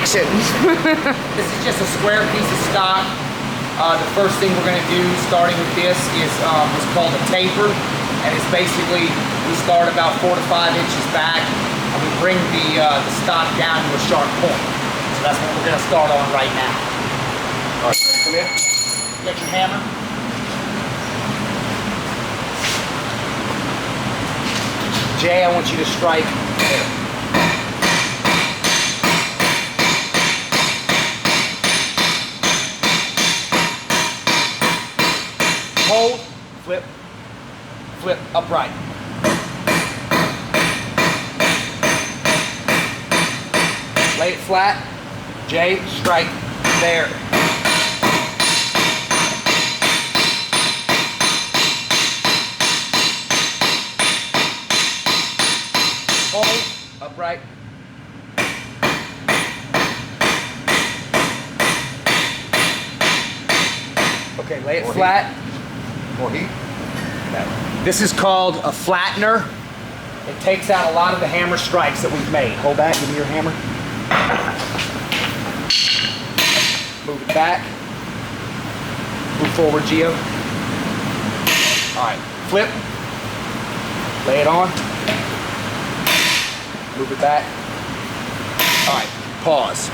action. This is just a square piece of stock. The first thing we're going to do, starting with this, is what's called a taper, and it's basically we start about 4 to 5 inches back, and we bring the stock down to a sharp point. So that's what we're going to start on right now. All right, ready to come in? Get your hammer. Jay, I want you to strike there. Hold, flip, flip, upright. Lay it flat. Jay, strike there. Hold, upright. Okay, lay it flat. More heat. This is called a flattener. It takes out a lot of the hammer strikes that we've made. Hold that, give me your hammer. Move it back. Move forward, Gio. All right, flip. Lay it on. Move it back. All right, pause.